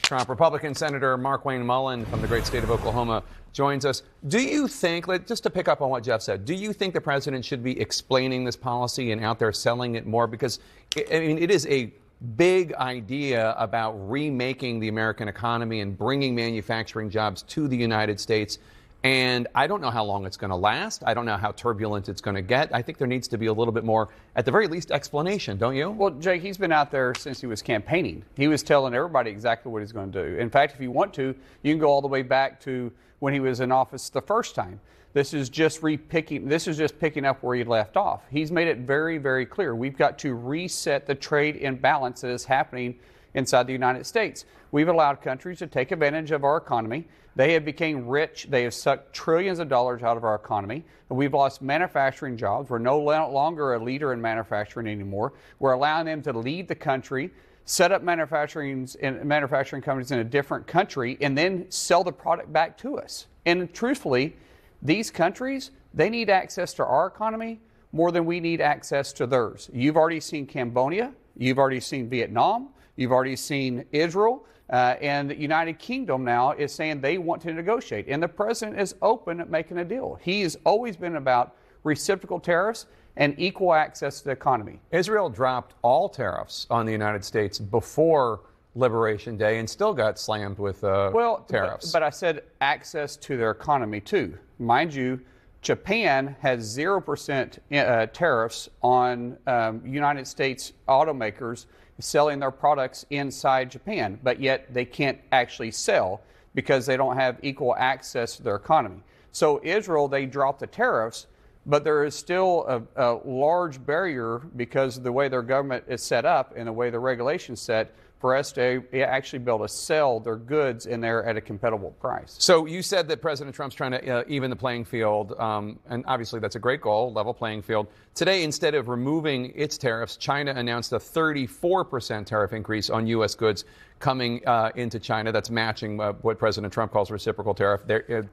Trump. Republican Senator Markwayne Mullin from the great state of Oklahoma joins us. Do you think, just to pick up on what Jeff said, do you think the president should be explaining this policy and out there selling it more? Because, it is a big idea about remaking the American economy and bringing manufacturing jobs to the United States. And I don't know how long it's going to last. I don't know how turbulent it's going to get. I think there needs to be a little bit more, at the very least, explanation, don't you? Well, Jake, he's been out there since he was campaigning. He was telling everybody exactly what he's going to do. In fact, if you want to, you can go all the way back to when he was in office the first time. This is just picking up where he left off. He's made it very, very clear. We've got to reset the trade imbalance that is happening inside the United States. We've allowed countries to take advantage of our economy. They have become rich. They have sucked trillions of dollars out of our economy. And we've lost manufacturing jobs. We're no longer a leader in manufacturing anymore. We're allowing them to leave the country, set up manufacturing companies in a different country, and then sell the product back to us. And truthfully, these countries, they need access to our economy more than we need access to theirs. You've already seen Cambodia. You've already seen Vietnam. You've already seen Israel. And the United Kingdom now is saying they want to negotiate. And the president is open at making a deal. He's always been about reciprocal tariffs and equal access to the economy. Israel dropped all tariffs on the United States before Liberation Day and still got slammed with tariffs. But I said access to their economy, too. Mind you, Japan has 0% tariffs on United States automakers selling their products inside Japan, but yet they can't actually sell because they don't have equal access to their economy. So Israel, they dropped the tariffs, but there is still a large barrier because of the way their government is set up and the way the regulations set for us to actually be able to sell their goods in there at a competitive price. So you said that President Trump's trying to even the playing field, and obviously that's a great goal, level playing field. Today, instead of removing its tariffs, China announced a 34% tariff increase on U.S. goods coming into China. That's matching what President Trump calls reciprocal tariff.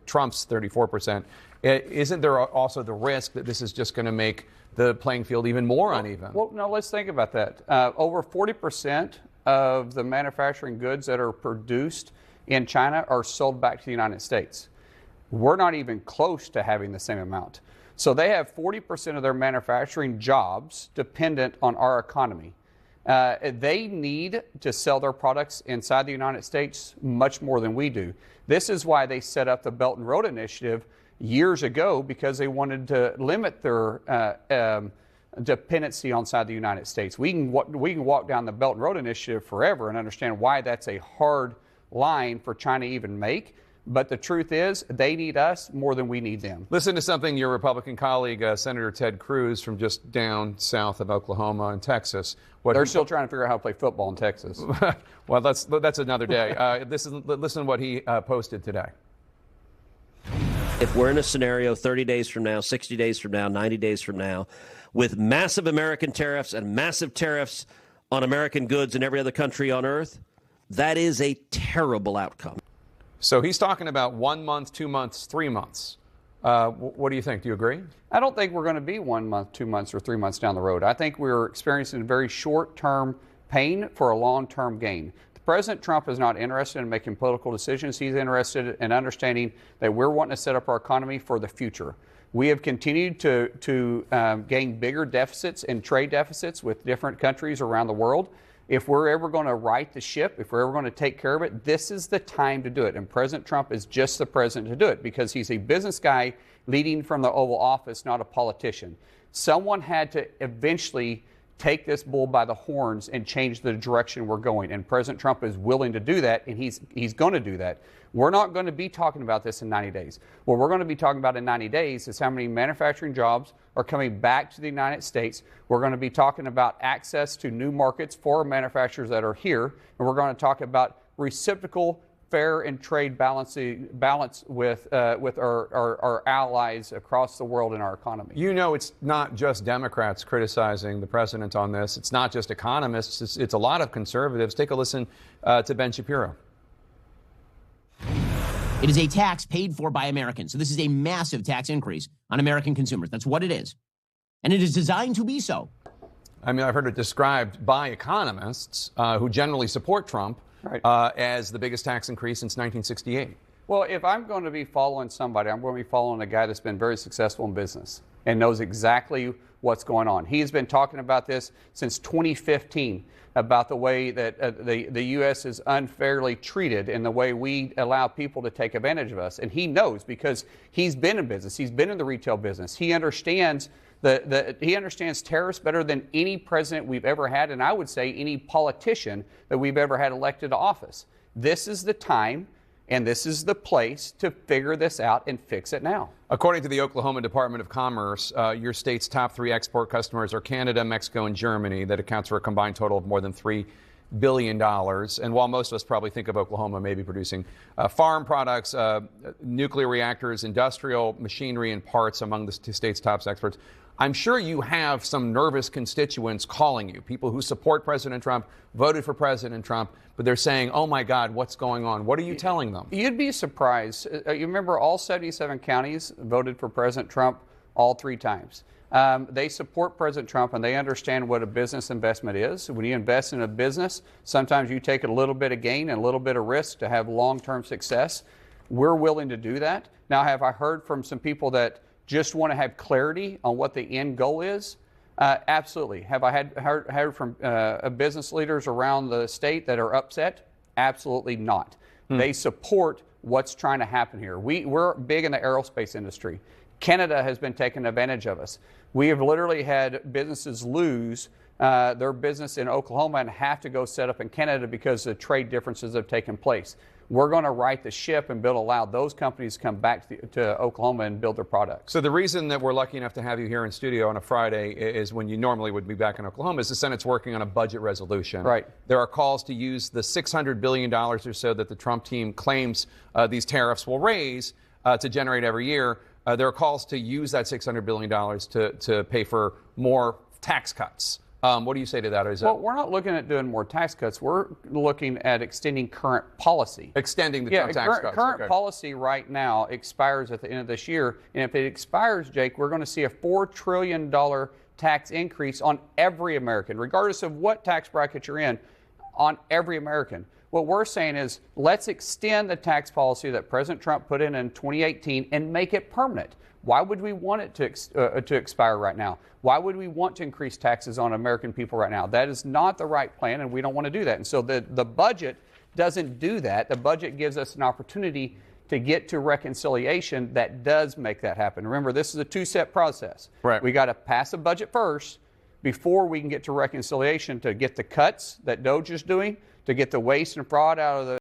Trump's 34%. Isn't there also the risk that this is just going to make the playing field even more uneven? Well, no, let's think about that. Over 40% of the manufacturing goods that are produced in China are sold back to the United States. We're not even close to having the same amount. So they have 40% of their manufacturing jobs dependent on our economy. They need to sell their products inside the United States much more than we do. This is why they set up the Belt and Road Initiative years ago, because they wanted to limit their dependency inside the United States. We can walk down the Belt and Road Initiative forever and understand why that's a hard line for China to even make. But the truth is, they need us more than we need them. Listen to something your Republican colleague, Senator Ted Cruz, from just down south of Oklahoma and Texas. They're still trying to figure out how to play football in Texas. Well, that's another day. Listen to what he posted today. If we're in a scenario 30 days from now, 60 days from now, 90 days from now, with massive American tariffs and massive tariffs on American goods in every other country on earth, that is a terrible outcome. So he's talking about 1 month, 2 months, 3 months. What do you think? Do you agree? I don't think we're going to be 1 month, 2 months, or 3 months down the road. I think we're experiencing very short-term pain for a long-term gain. President Trump is not interested in making political decisions. He's interested in understanding that we're wanting to set up our economy for the future. We have continued to gain bigger deficits and trade deficits with different countries around the world. If we're ever going to right the ship, if we're ever going to take care of it, this is the time to do it. And President Trump is just the president to do it because he's a business guy leading from the Oval Office, not a politician. Someone had to eventually take this bull by the horns and change the direction we're going. And President Trump is willing to do that, and he's going to do that. We're not going to be talking about this in 90 days. What we're going to be talking about in 90 days is how many manufacturing jobs are coming back to the United States. We're going to be talking about access to new markets for manufacturers that are here. And we're going to talk about reciprocal, fair, and trade balance with our allies across the world in our economy. You know, it's not just Democrats criticizing the president on this. It's not just economists. It's a lot of conservatives. Take a listen to Ben Shapiro. It is a tax paid for by Americans. So this is a massive tax increase on American consumers. That's what it is. And it is designed to be so. I mean, I've heard it described by economists who generally support Trump as the biggest tax increase since 1968. Well, if I'm going to be following somebody, I'm going to be following a guy that's been very successful in business and knows exactly what's going on. He's been talking about this since 2015, about the way that the U.S. is unfairly treated and the way we allow people to take advantage of us. And he knows because he's been in business. He's been in the retail business. He understands he understands tariffs better than any president we've ever had, and I would say any politician that we've ever had elected to office. This is the time and this is the place to figure this out and fix it now. According to the Oklahoma Department of Commerce, your state's top 3 export customers are Canada, Mexico, and Germany. That accounts for a combined total of more than $3 billion. And while most of us probably think of Oklahoma maybe producing farm products, nuclear reactors, industrial machinery, and parts among the state's top exports, I'm sure you have some nervous constituents calling you, people who support President Trump, voted for President Trump, but they're saying, oh my God, what's going on? What are you telling them? You'd be surprised. You remember all 77 counties voted for President Trump all 3 times. They support President Trump and they understand what a business investment is. When you invest in a business, sometimes you take a little bit of gain and a little bit of risk to have long-term success. We're willing to do that. Now, have I heard from some people that just want to have clarity on what the end goal is? Absolutely. Have I heard from business leaders around the state that are upset? Absolutely not. They support what's trying to happen here. We're big in the aerospace industry. Canada has been taking advantage of us. We have literally had businesses lose their business in Oklahoma and have to go set up in Canada because the trade differences have taken place. We're going to right the ship and allow those companies to come back to Oklahoma and build their products. So the reason that we're lucky enough to have you here in studio on a Friday is when you normally would be back in Oklahoma is the Senate's working on a budget resolution. Right. There are calls to use the $600 billion or so that the Trump team claims these tariffs will raise to generate every year. There are calls to use that $600 billion to pay for more tax cuts. What do you say to that? Well, we're not looking at doing more tax cuts. We're looking at extending current policy. Extending the Trump tax cuts. Current policy right now expires at the end of this year. And if it expires, Jake, we're going to see a $4 trillion tax increase on every American, regardless of what tax bracket you're in, on every American. What we're saying is let's extend the tax policy that President Trump put in 2018 and make it permanent. Why would we want it to expire right now? Why would we want to increase taxes on American people right now? That is not the right plan, and we don't want to do that. And so the budget doesn't do that. The budget gives us an opportunity to get to reconciliation that does make that happen. Remember, this is a 2-step process. Right. We got to pass a budget first before we can get to reconciliation to get the cuts that DOJ is doing, to get the waste and fraud out of the